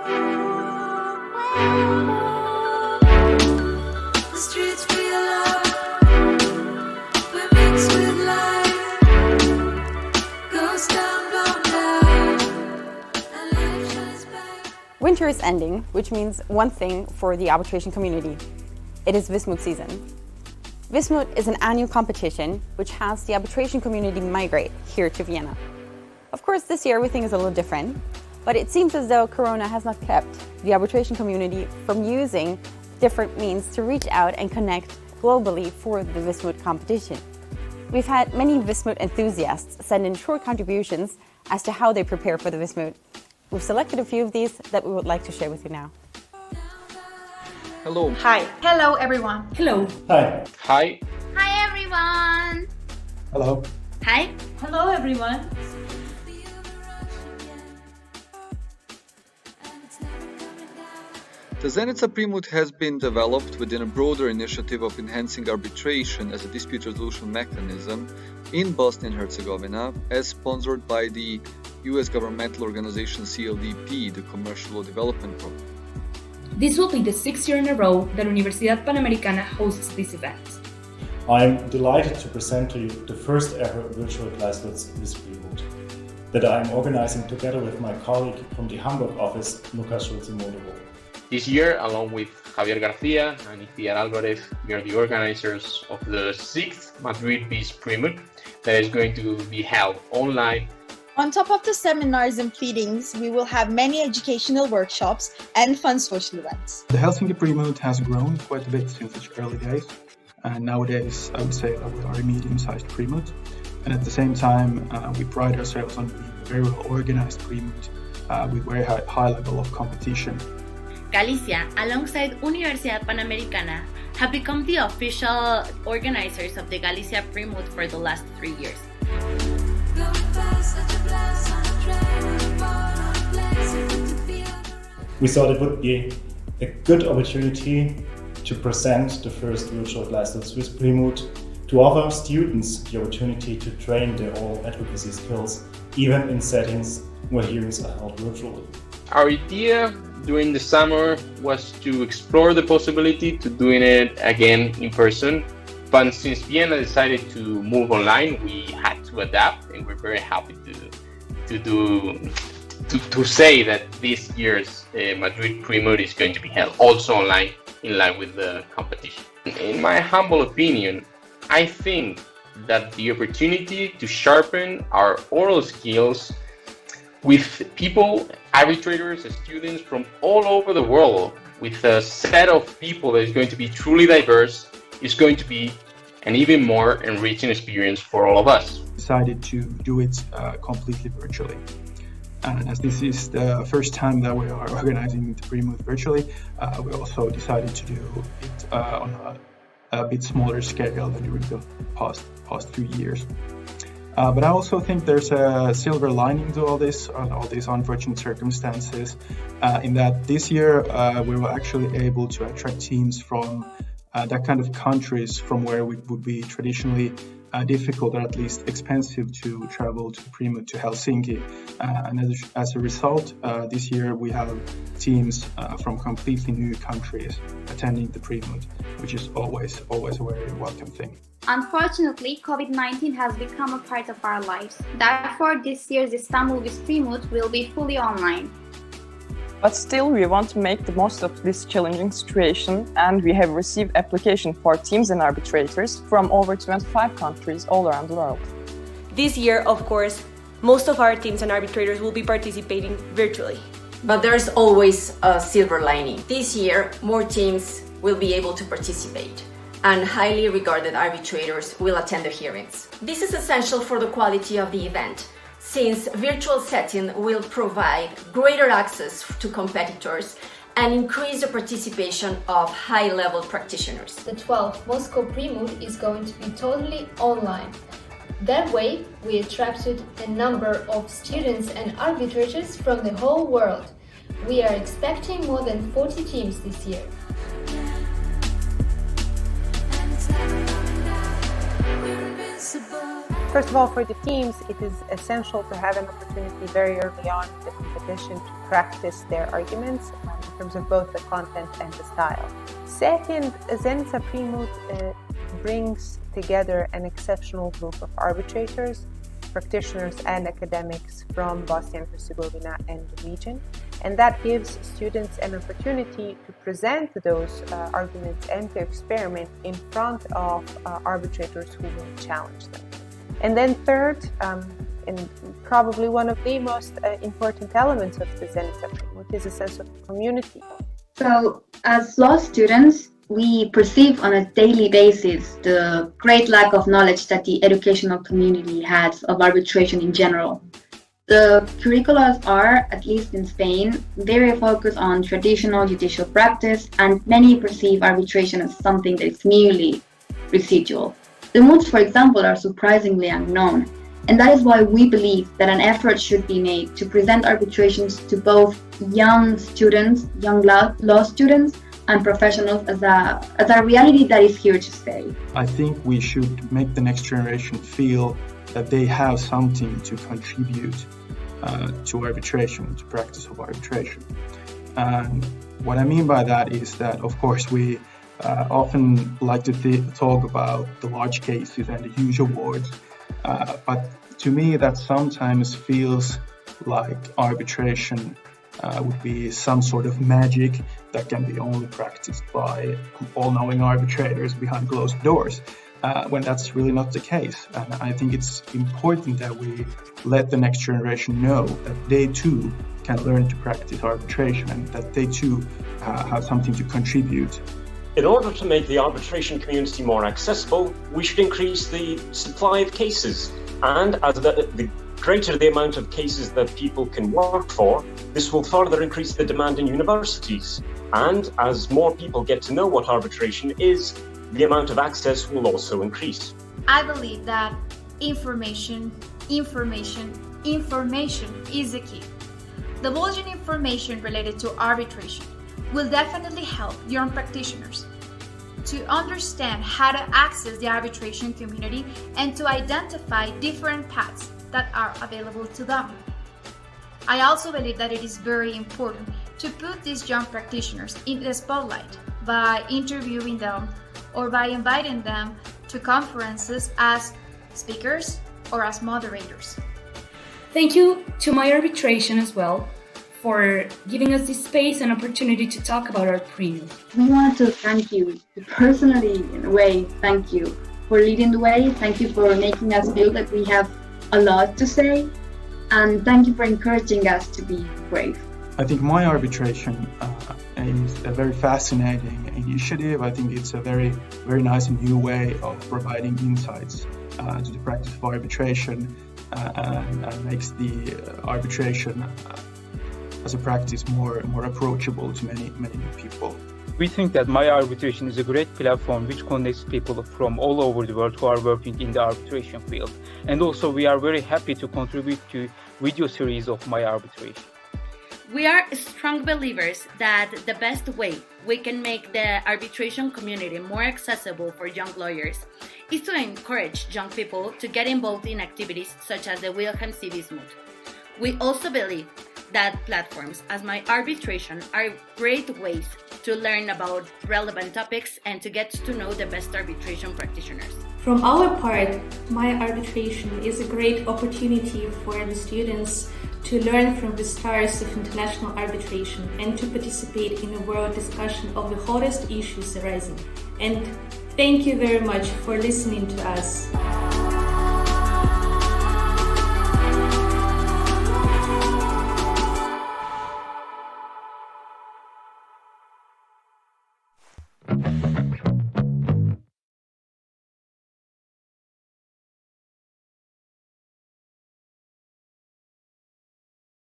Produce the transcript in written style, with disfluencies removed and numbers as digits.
The streets feel alive. We're mixed with life. Goes down, blown down, and life shines bright. Winter is ending, which means one thing for the arbitration community. It is Vis Moot season. Vis Moot is an annual competition which has the arbitration community migrate here to Vienna. Of course, this year everything is a little different, but it seems as though Corona has not kept the arbitration community from using different means to reach out and connect globally for the Vis Moot competition. We've had many Vis Moot enthusiasts send in short contributions as to how they prepare for the Vis Moot. We've selected a few of these that we would like to share with you now. Hello. Hi. Hello, everyone. Hello. Hi. Hi. Hi everyone! Hello. Hi! Hello, everyone. The Zenica Pre-Moot has been developed within a broader initiative of enhancing arbitration as a dispute resolution mechanism in Bosnia and Herzegovina, as sponsored by the US governmental organization CLDP, the Commercial Law Development Program. This will be the 6th year in a row that Universidad Panamericana hosts this event. I'm delighted to present to you the first ever virtual classlets with Pre-Moot that I'm organizing together with my colleague from the Hamburg office, Lucas Schulze-Modevo. This year, along with Javier Garcia and Itiar Alvarez, we are the organizers of the 6th Madrid-based Pre-Moot that is going to be held online. On top of the seminars and pleadings, we will have many educational workshops and fun social events. The Helsinki Pre-Moot has grown quite a bit since its early days, and nowadays I would say that we are a medium-sized Pre-Moot, and at the same time we pride ourselves on being a very well organized Pre-Moot with very high level of competition. Galicia, alongside Universidad Panamericana, have become the official organizers of the Galicia Pre-Moot for the last 3 years. We thought it would be a good opportunity to present the first virtual classlets with Pre-Moot, to offer students the opportunity to train their oral advocacy skills, even in settings where hearings are held virtually. Our idea during the summer was to explore the possibility to doing it again in person, but since Vienna decided to move online, we had to adapt, and we're very happy to say that this year's Madrid Pre-Moot is going to be held also online, in line with the competition. In my humble opinion, I think that the opportunity to sharpen our oral skills with people, arbitrators, and students from all over the world, with a set of people that is going to be truly diverse, is going to be an even more enriching experience for all of us. Decided to do it completely virtually. And as this is the first time that we are organizing the Pre-Moot virtually, we also decided to do it on a bit smaller scale than during the past few years. But I also think there's a silver lining to all these unfortunate circumstances, in that this year we were actually able to attract teams from that kind of countries from where it would be traditionally difficult or at least expensive to travel to Pre-Moot to Helsinki. And as a result, this year we have teams from completely new countries attending the Pre-Moot, which is always a very welcome thing. Unfortunately, COVID-19 has become a part of our lives. Therefore, this year's Istanbul Vis Pre-Moot will be fully online. But still, we want to make the most of this challenging situation, and we have received applications for teams and arbitrators from over 25 countries all around the world. This year, of course, most of our teams and arbitrators will be participating virtually. But there's always a silver lining. This year, more teams will be able to participate, and highly regarded arbitrators will attend the hearings. This is essential for the quality of the event, since virtual setting will provide greater access to competitors and increase the participation of high-level practitioners. The 12th Moscow Pre-Moot is going to be totally online. That way, we attracted a number of students and arbitrators from the whole world. We are expecting more than 40 teams this year. First of all, for the teams, it is essential to have an opportunity very early on in the competition to practice their arguments in terms of both the content and the style. Second, Zenica Pre-Moot brings together an exceptional group of arbitrators, practitioners and academics from Bosnia and Herzegovina and the region. And that gives students an opportunity to present those arguments and to experiment in front of arbitrators who will challenge them. And then third, and probably one of the most important elements of the Zenica Pre-Moot is a sense of community. So, as law students, we perceive on a daily basis the great lack of knowledge that the educational community has of arbitration in general. The curricula are, at least in Spain, very focused on traditional judicial practice, and many perceive arbitration as something that is merely residual. The moots, for example, are surprisingly unknown, and that is why we believe that an effort should be made to present arbitrations to both young students, young law students, and professionals as a reality that is here to stay. I think we should make the next generation feel that they have something to contribute to arbitration, to practice of arbitration. And what I mean by that is that, of course, we often like to talk about the large cases and the huge awards, but to me that sometimes feels like arbitration would be some sort of magic that can be only practiced by all-knowing arbitrators behind closed doors, when that's really not the case. And I think it's important that we let the next generation know that they too can learn to practice arbitration and that they too have something to contribute. In order to make the arbitration community more accessible, we should increase the supply of cases. And as the greater the amount of cases that people can work for, this will further increase the demand in universities. And as more people get to know what arbitration is, the amount of access will also increase. I believe that information is the key. Divulging information related to arbitration will definitely help young practitioners to understand how to access the arbitration community and to identify different paths that are available to them. I also believe that it is very important to put these young practitioners in the spotlight by interviewing them or by inviting them to conferences as speakers or as moderators. Thank you to myArbitration as well for giving us this space and opportunity to talk about our Pre-Moot. We want to thank you, personally in a way, thank you for leading the way, thank you for making us feel that we have a lot to say, and thank you for encouraging us to be brave. I think myArbitration is a very fascinating initiative. I think it's a very, very nice and new way of providing insights to the practice of arbitration and makes the arbitration as a practice more approachable to many new people. We think that myArbitration is a great platform which connects people from all over the world who are working in the arbitration field. And also we are very happy to contribute to video series of myArbitration. We are strong believers that the best way we can make the arbitration community more accessible for young lawyers is to encourage young people to get involved in activities such as the Wilhelm C. Vis Moot. We also believe that platforms as myArbitration are great ways to learn about relevant topics and to get to know the best arbitration practitioners. From our part, myArbitration is a great opportunity for the students to learn from the stars of international arbitration and to participate in a world discussion of the hottest issues arising. And thank you very much for listening to us.